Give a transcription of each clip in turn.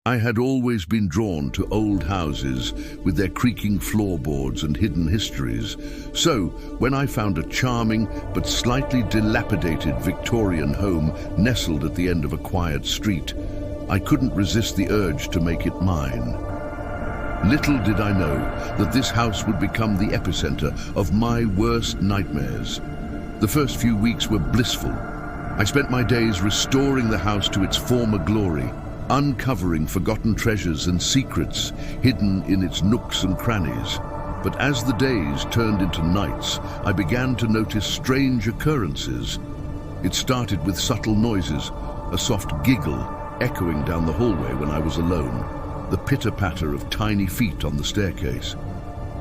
I had always been drawn to old houses with their creaking floorboards and hidden histories. So, when I found a charming but slightly dilapidated Victorian home nestled at the end of a quiet street, I couldn't resist the urge to make it mine. Little did I know that this house would become the epicenter of my worst nightmares. The first few weeks were blissful. I spent my days restoring the house to its former glory, uncovering forgotten treasures and secrets hidden in its nooks and crannies. But as the days turned into nights, I began to notice strange occurrences. It started with subtle noises, a soft giggle echoing down the hallway when I was alone, the pitter-patter of tiny feet on the staircase.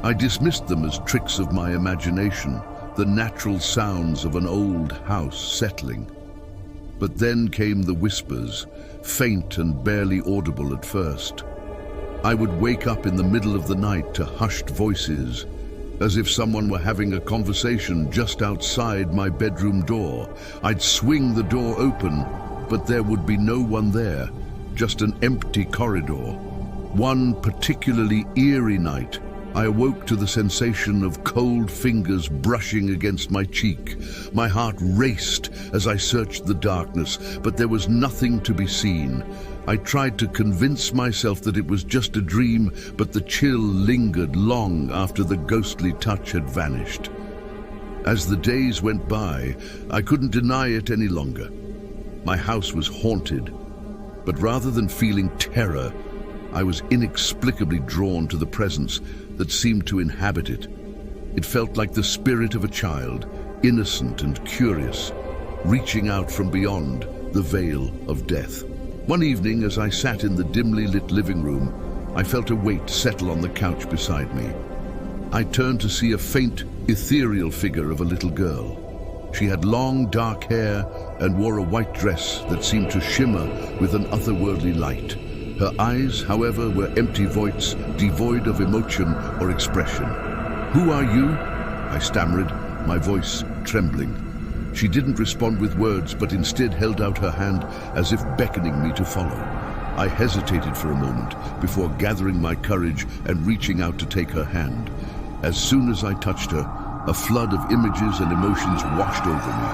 I dismissed them as tricks of my imagination, the natural sounds of an old house settling. But then came the whispers, faint and barely audible at first. I would wake up in the middle of the night to hushed voices, as if someone were having a conversation just outside my bedroom door. I'd swing the door open, but there would be no one there, just an empty corridor. One particularly eerie night, I awoke to the sensation of cold fingers brushing against my cheek. My heart raced as I searched the darkness, but there was nothing to be seen. I tried to convince myself that it was just a dream, but the chill lingered long after the ghostly touch had vanished. As the days went by, I couldn't deny it any longer. My house was haunted, but rather than feeling terror, I was inexplicably drawn to the presence that seemed to inhabit it. It felt like the spirit of a child, innocent and curious, reaching out from beyond the veil of death. One evening, as I sat in the dimly lit living room, I felt a weight settle on the couch beside me. I turned to see a faint, ethereal figure of a little girl. She had long, dark hair and wore a white dress that seemed to shimmer with an otherworldly light. Her eyes, however, were empty voids, devoid of emotion or expression. "Who are you?" I stammered, my voice trembling. She didn't respond with words, but instead held out her hand as if beckoning me to follow. I hesitated for a moment before gathering my courage and reaching out to take her hand. As soon as I touched her, a flood of images and emotions washed over me.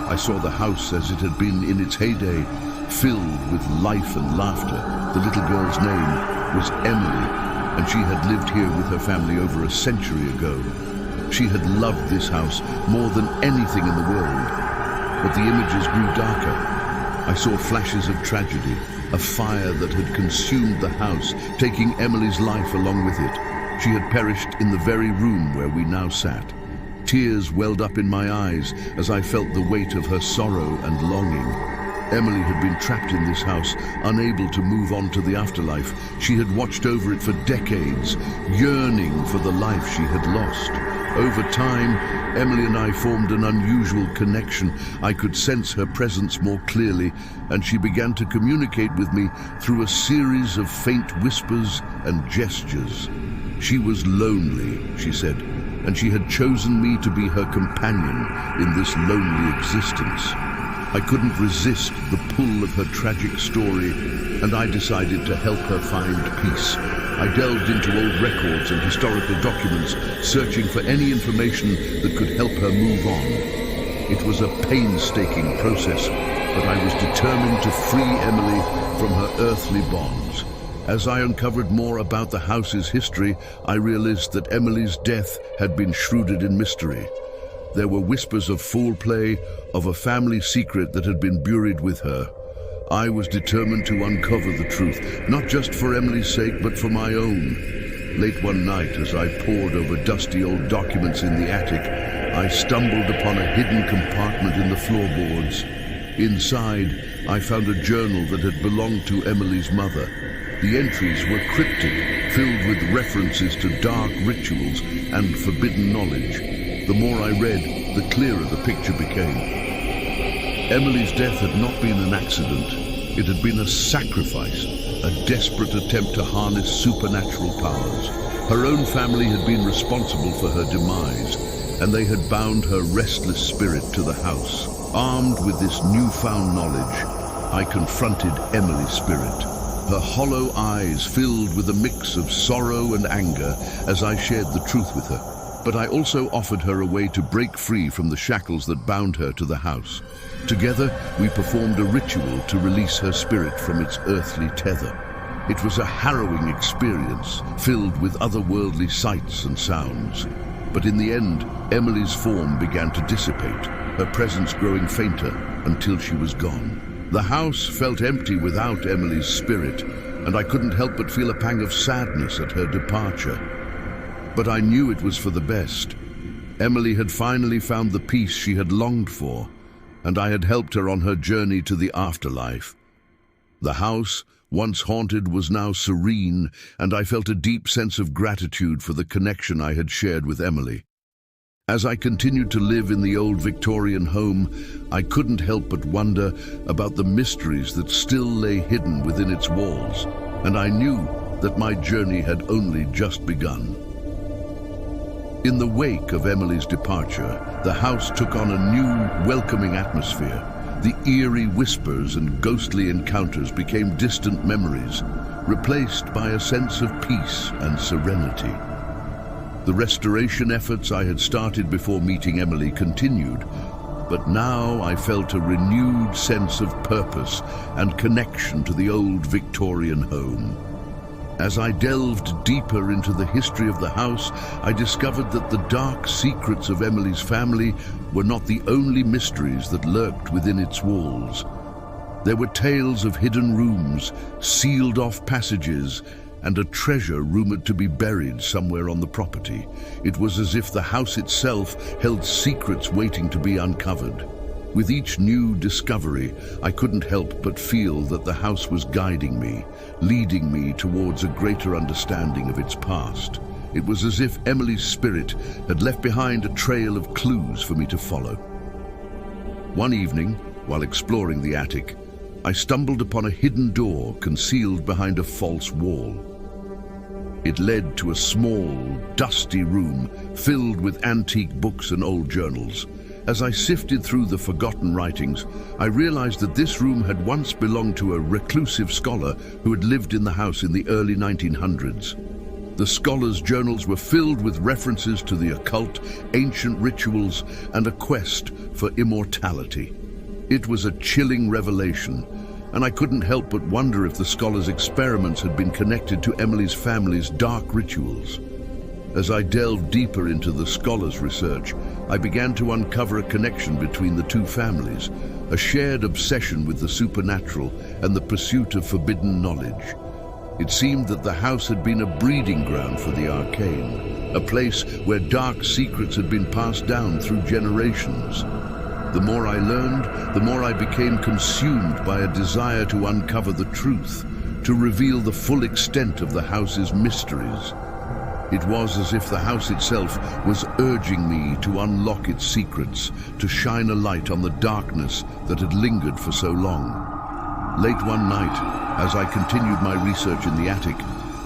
I saw the house as it had been in its heyday, filled with life and laughter. The little girl's name was Emily, and she had lived here with her family over a century ago. She had loved this house more than anything in the world. But the images grew darker. I saw flashes of tragedy, a fire that had consumed the house, taking Emily's life along with it. She had perished in the very room where we now sat. Tears welled up in my eyes as I felt the weight of her sorrow and longing. Emily had been trapped in this house, unable to move on to the afterlife. She had watched over it for decades, yearning for the life she had lost. Over time, Emily and I formed an unusual connection. I could sense her presence more clearly, and she began to communicate with me through a series of faint whispers and gestures. She was lonely, she said, and she had chosen me to be her companion in this lonely existence. I couldn't resist the pull of her tragic story, and I decided to help her find peace. I delved into old records and historical documents, searching for any information that could help her move on. It was a painstaking process, but I was determined to free Emily from her earthly bonds. As I uncovered more about the house's history, I realized that Emily's death had been shrouded in mystery. There were whispers of foul play, of a family secret that had been buried with her. I was determined to uncover the truth, not just for Emily's sake, but for my own. Late one night, as I pored over dusty old documents in the attic, I stumbled upon a hidden compartment in the floorboards. Inside, I found a journal that had belonged to Emily's mother. The entries were cryptic, filled with references to dark rituals and forbidden knowledge. The more I read, the clearer the picture became. Emily's death had not been an accident. It had been a sacrifice, a desperate attempt to harness supernatural powers. Her own family had been responsible for her demise, and they had bound her restless spirit to the house. Armed with this newfound knowledge, I confronted Emily's spirit. her hollow eyes filled with a mix of sorrow and anger as I shared the truth with her. But I also offered her a way to break free from the shackles that bound her to the house. Together, we performed a ritual to release her spirit from its earthly tether. It was a harrowing experience, filled with otherworldly sights and sounds. But in the end, Emily's form began to dissipate, her presence growing fainter until she was gone. The house felt empty without Emily's spirit, and I couldn't help but feel a pang of sadness at her departure. But I knew it was for the best. Emily had finally found the peace she had longed for, and I had helped her on her journey to the afterlife. The house, once haunted, was now serene, and I felt a deep sense of gratitude for the connection I had shared with Emily. As I continued to live in the old Victorian home, I couldn't help but wonder about the mysteries that still lay hidden within its walls, and I knew that my journey had only just begun. In the wake of Emily's departure, the house took on a new, welcoming atmosphere. The eerie whispers and ghostly encounters became distant memories, replaced by a sense of peace and serenity. The restoration efforts I had started before meeting Emily continued, but now I felt a renewed sense of purpose and connection to the old Victorian home. As I delved deeper into the history of the house, I discovered that the dark secrets of Emily's family were not the only mysteries that lurked within its walls. There were tales of hidden rooms, sealed-off passages, and a treasure rumored to be buried somewhere on the property. It was as if the house itself held secrets waiting to be uncovered. With each new discovery, I couldn't help but feel that the house was guiding me, leading me towards a greater understanding of its past. It was as if Emily's spirit had left behind a trail of clues for me to follow. One evening, while exploring the attic, I stumbled upon a hidden door concealed behind a false wall. It led to a small, dusty room filled with antique books and old journals. As I sifted through the forgotten writings, I realized that this room had once belonged to a reclusive scholar who had lived in the house in the early 1900s. The scholar's journals were filled with references to the occult, ancient rituals, and a quest for immortality. It was a chilling revelation, and I couldn't help but wonder if the scholar's experiments had been connected to Emily's family's dark rituals. As I delved deeper into the scholar's research, I began to uncover a connection between the two families, a shared obsession with the supernatural and the pursuit of forbidden knowledge. It seemed that the house had been a breeding ground for the arcane, a place where dark secrets had been passed down through generations. The more I learned, the more I became consumed by a desire to uncover the truth, to reveal the full extent of the house's mysteries. It was as if the house itself was urging me to unlock its secrets, to shine a light on the darkness that had lingered for so long. Late one night, as I continued my research in the attic,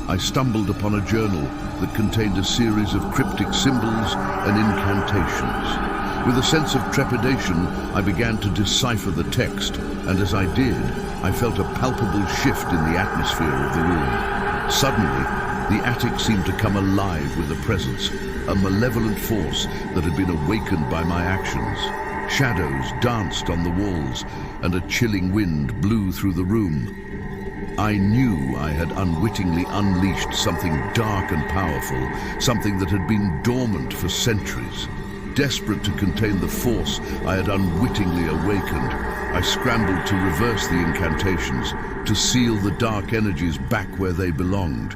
I stumbled upon a journal that contained a series of cryptic symbols and incantations. With a sense of trepidation, I began to decipher the text, and as I did, I felt a palpable shift in the atmosphere of the room. Suddenly, the attic seemed to come alive with a presence, a malevolent force that had been awakened by my actions. Shadows danced on the walls, and a chilling wind blew through the room. I knew I had unwittingly unleashed something dark and powerful, something that had been dormant for centuries. Desperate to contain the force I had unwittingly awakened, I scrambled to reverse the incantations, to seal the dark energies back where they belonged.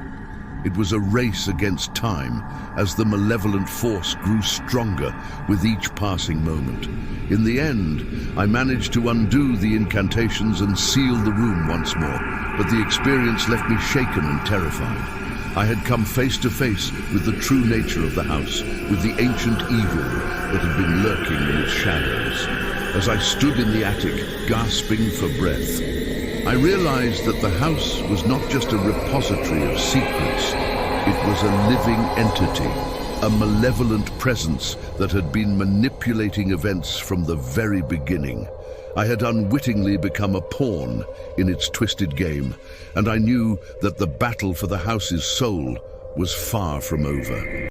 It was a race against time, as the malevolent force grew stronger with each passing moment. In the end, I managed to undo the incantations and seal the room once more, but the experience left me shaken and terrified. I had come face to face with the true nature of the house, with the ancient evil that had been lurking in its shadows. As I stood in the attic, gasping for breath, I realized that the house was not just a repository of secrets. It was a living entity, a malevolent presence that had been manipulating events from the very beginning. I had unwittingly become a pawn in its twisted game, and I knew that the battle for the house's soul was far from over.